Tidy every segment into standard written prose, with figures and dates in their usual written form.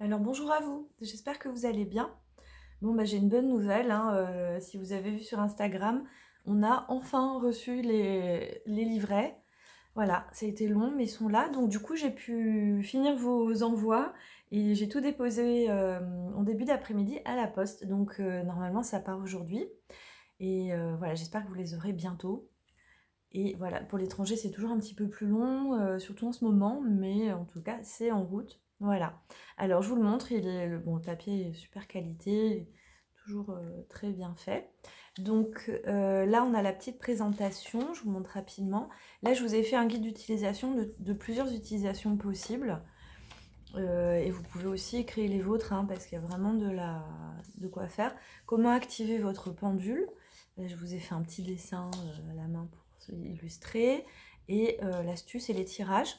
Alors bonjour à vous, j'espère que vous allez bien. Bon bah j'ai une bonne nouvelle, hein, si vous avez vu sur Instagram, on a enfin reçu les livrets. Voilà, ça a été long mais ils sont là, donc du coup j'ai pu finir vos envois et j'ai tout déposé en début d'après-midi à la poste, donc normalement ça part aujourd'hui. Et voilà, j'espère que vous les aurez bientôt. Et voilà, pour l'étranger, c'est toujours un petit peu plus long, surtout en ce moment, mais en tout cas, c'est en route. Voilà. Alors, je vous le montre, bon, le papier est super qualité, toujours très bien fait. Donc là, on a la petite présentation, je vous montre rapidement. Là, je vous ai fait un guide d'utilisation de plusieurs utilisations possibles. Et vous pouvez aussi créer les vôtres, hein, parce qu'il y a vraiment de quoi faire. Comment activer votre pendule? Là, je vous ai fait un petit dessin à la main pour illustrer. Et l'astuce et les tirages.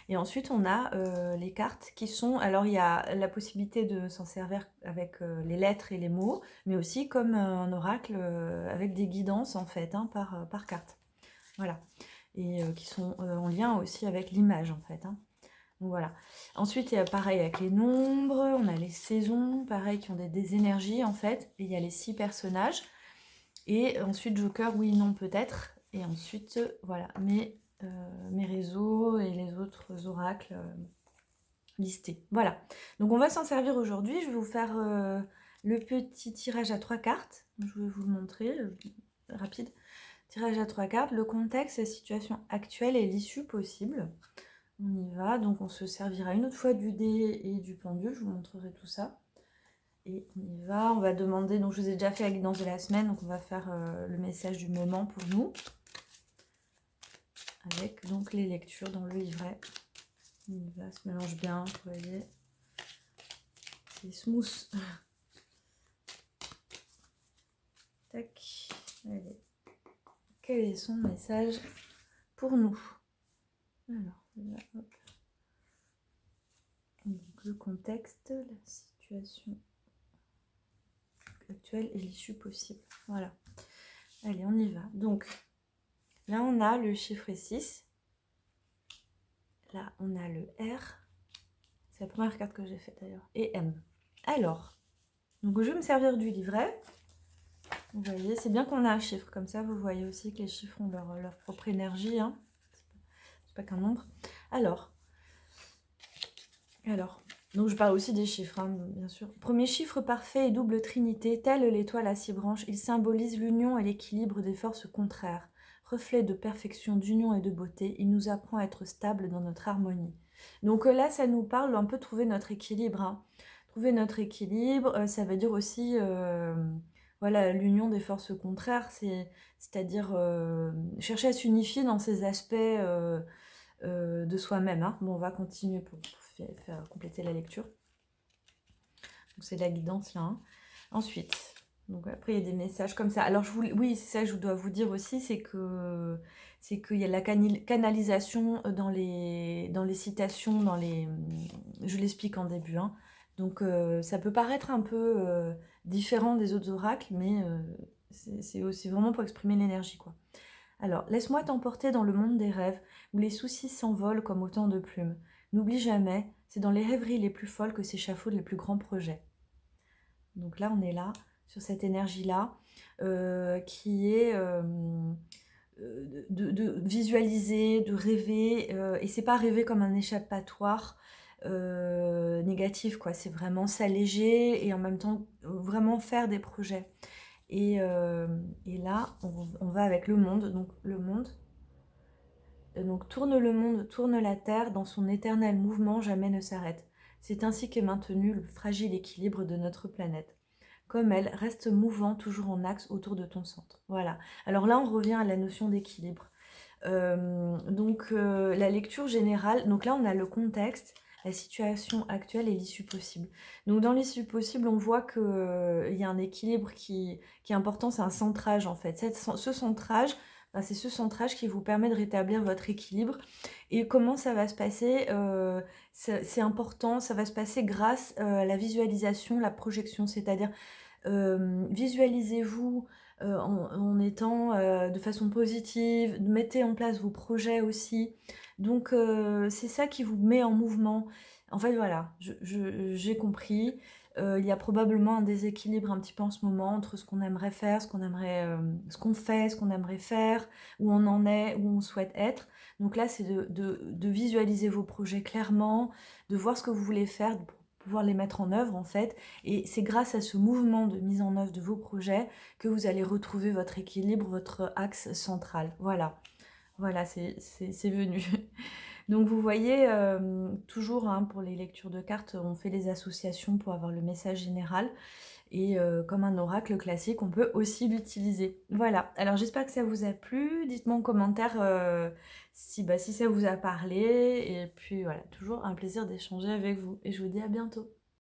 Et ensuite, on a les cartes qui sont... Alors, il y a la possibilité de s'en servir avec les lettres et les mots, mais aussi comme un oracle avec des guidances, en fait, hein, par carte. Voilà. Et qui sont en lien aussi avec l'image, en fait, hein. Donc voilà. Ensuite, il y a pareil avec les nombres, on a les saisons, pareil, qui ont des énergies en fait. Et il y a les 6 personnages. Et ensuite, Joker, oui, non, peut-être. Et ensuite, voilà, mes réseaux et les autres oracles listés. Voilà. Donc on va s'en servir aujourd'hui. Je vais vous faire le petit tirage à 3 cartes. Je vais vous le montrer, rapide. Tirage à 3 cartes, le contexte, la situation actuelle et l'issue possible. On y va, donc on se servira une autre fois du dé et du pendule, je vous montrerai tout ça. Et on y va, on va demander, donc je vous ai déjà fait la guidance de la semaine, donc on va faire le message du moment pour nous. Avec donc les lectures dans le livret. On y va, ça se mélange bien, vous voyez. C'est smooth. Tac, allez. Quel est son message pour nous? Alors, là, hop. Donc le contexte, la situation actuelle et l'issue possible. Voilà. Allez, on y va. Donc, là, on a le chiffre 6. Là, on a le R. C'est la première carte que j'ai faite d'ailleurs. Et M. Alors, donc je vais me servir du livret. Vous voyez, c'est bien qu'on a un chiffre. Comme ça, vous voyez aussi que les chiffres ont leur propre énergie, hein. C'est pas qu'un nombre. Alors, donc je parle aussi des chiffres, hein, bien sûr. Premier chiffre parfait et double trinité, telle l'étoile à 6 branches, il symbolise l'union et l'équilibre des forces contraires. Reflet de perfection, d'union et de beauté, il nous apprend à être stable dans notre harmonie. Donc là, ça nous parle un peu de trouver notre équilibre, hein. Trouver notre équilibre, ça veut dire aussi voilà, l'union des forces contraires, c'est-à-dire chercher à s'unifier dans ces aspects de soi-même, hein. Bon, on va continuer pour faire compléter la lecture. C'est la guidance là, hein. Ensuite, donc après il y a des messages comme ça. Alors oui, c'est ça que je dois vous dire aussi, c'est qu'il y a la canalisation dans les citations, je l'explique en début, hein. Donc ça peut paraître un peu différent des autres oracles, mais c'est vraiment pour exprimer l'énergie, quoi. Alors, laisse-moi t'emporter dans le monde des rêves, où les soucis s'envolent comme autant de plumes. N'oublie jamais, c'est dans les rêveries les plus folles que s'échafaudent les plus grands projets. Donc là, on est là, sur cette énergie-là, qui est de visualiser, de rêver, et c'est pas rêver comme un échappatoire négatif, quoi. C'est vraiment s'alléger et en même temps vraiment faire des projets. Et là, on va avec le monde. Donc le monde, donc tourne le monde, tourne la terre, dans son éternel mouvement, jamais ne s'arrête. C'est ainsi qu'est maintenu le fragile équilibre de notre planète. Comme elle, reste mouvant, toujours en axe autour de ton centre. Voilà. Alors là, on revient à la notion d'équilibre. La lecture générale, donc là, on a le contexte, la situation actuelle et l'issue possible. Donc dans l'issue possible, on voit qu'il y a un équilibre qui est important, c'est un centrage en fait. Ce centrage, c'est ce centrage qui vous permet de rétablir votre équilibre. Et comment ça va se passer? C'est important, ça va se passer grâce à la visualisation, la projection, c'est-à-dire visualisez-vous en étant de façon positive, mettez en place vos projets aussi. Donc c'est ça qui vous met en mouvement. En fait, voilà, j'ai compris. Il y a probablement un déséquilibre un petit peu en ce moment entre ce qu'on aimerait faire, ce qu'on aimerait, ce qu'on fait, ce qu'on aimerait faire, où on en est, où on souhaite être. Donc là, c'est de visualiser vos projets clairement, de voir ce que vous voulez faire, pour pouvoir les mettre en œuvre en fait. Et c'est grâce à ce mouvement de mise en œuvre de vos projets que vous allez retrouver votre équilibre, votre axe central. Voilà, voilà, c'est venu. Donc vous voyez, toujours hein, pour les lectures de cartes, on fait les associations pour avoir le message général. Et comme un oracle classique, on peut aussi l'utiliser. Voilà, alors j'espère que ça vous a plu. Dites-moi en commentaire si ça vous a parlé. Et puis voilà, toujours un plaisir d'échanger avec vous. Et je vous dis à bientôt.